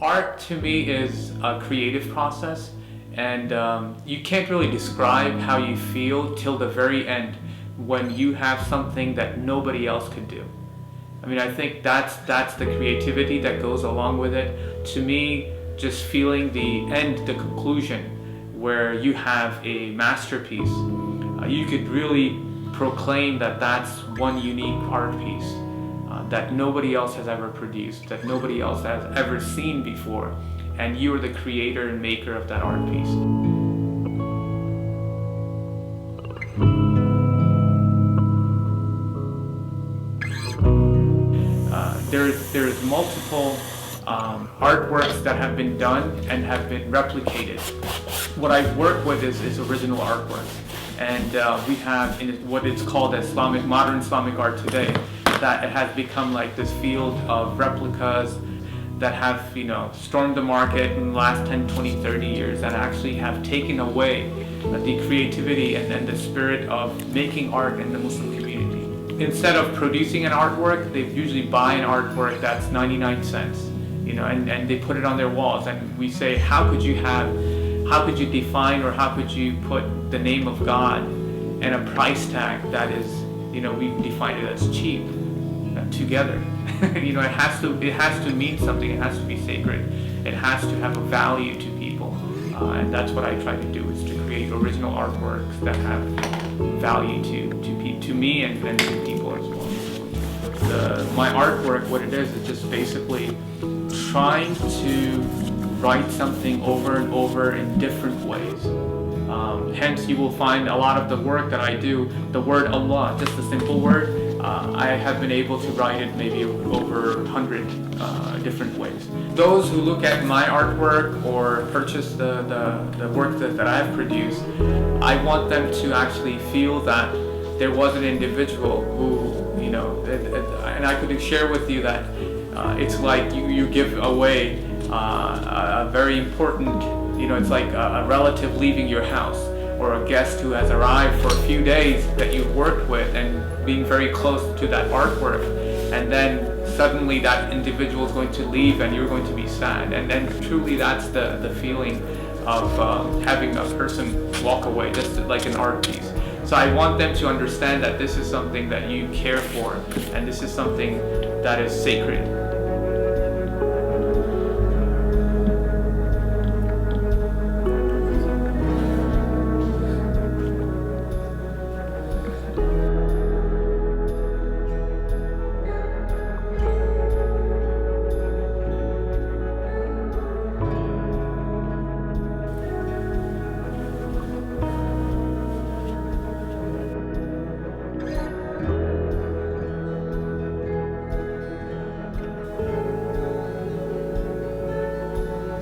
Art to me is a creative process, and you can't really describe how you feel till the very end when you have something that nobody else could do. I mean, I think that's the creativity that goes along with it. To me, just feeling the end, the conclusion, where you have a masterpiece, you could really proclaim that that's one unique art piece that nobody else has ever produced, that nobody else has ever seen before, and you are the creator and maker of that art piece. There's multiple artworks that have been done and have been replicated. What I work with is original artwork, and we have in what it's called as modern Islamic art today, that it has become like this field of replicas that have stormed the market in the last 10, 20, 30 years, that actually have taken away the creativity and the spirit of making art in the Muslim community. Instead of producing an artwork, they usually buy an artwork that's 99 cents, and they put it on their walls, and we say, how could you define, or how could you put the name of God and a price tag that is, we define it as cheap, together. It has to mean something. It has to be sacred. It has to have a value to people, and that's what I try to do, is to create original artworks that have value to me and to people as well. My artwork, what it is just basically trying to write something over and over in different ways. Hence, you will find a lot of the work that I do, the word Allah, just a simple word, I have been able to write it maybe over 100 different ways. Those who look at my artwork or purchase the work that I have produced, I want them to actually feel that there was an individual who, and I could share with you that it's like you give away a very important, it's like a relative leaving your house, or a guest who has arrived for a few days that you've worked with and being very close to that artwork, and then suddenly that individual is going to leave and you're going to be sad, and then truly that's the feeling of having a person walk away, just like an art piece. So I want them to understand that this is something that you care for, and this is something that is sacred.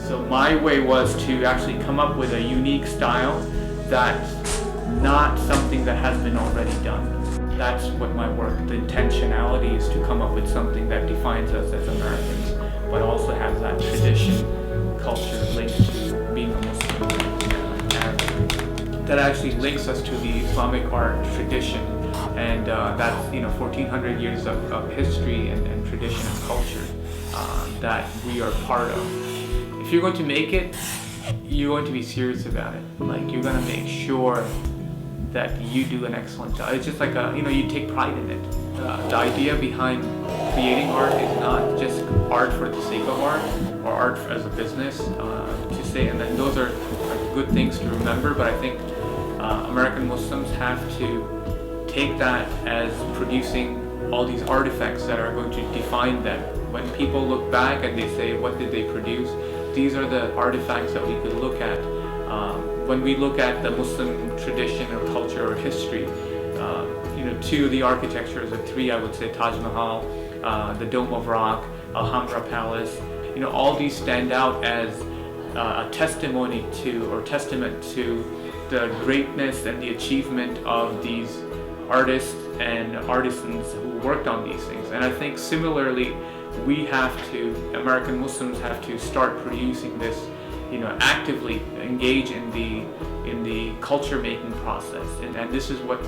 So my way was to actually come up with a unique style that's not something that has been already done. That's what my work, the intentionality is to come up with something that defines us as Americans, but also has that tradition, culture linked to being a Muslim Arab. That actually links us to the Islamic art tradition, and that's 1,400 years of history and tradition and culture that we are part of. If you're going to make it, you're going to be serious about it. Like, you're going to make sure that you do an excellent job. It's just like you take pride in it. The idea behind creating art is not just art for the sake of art, or art as a business to say, and then those are good things to remember, but I think American Muslims have to take that as producing all these artifacts that are going to define them. When people look back and they say, what did they produce? These are the artifacts that we could look at. When we look at the Muslim tradition or culture or history, two of the architectures, or three, I would say, Taj Mahal, the Dome of Rock, Alhambra Palace, all these stand out as a testimony to, or testament to, the greatness and the achievement of these artists and artisans who worked on these things. And I think similarly, American Muslims have to start producing this, actively engage in the culture making process. And this is what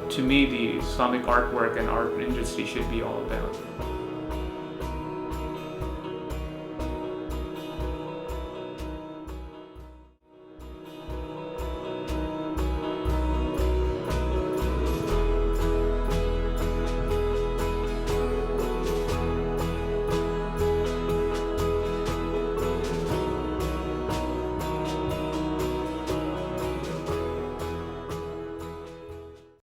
to me, the Islamic artwork and art industry should be all about.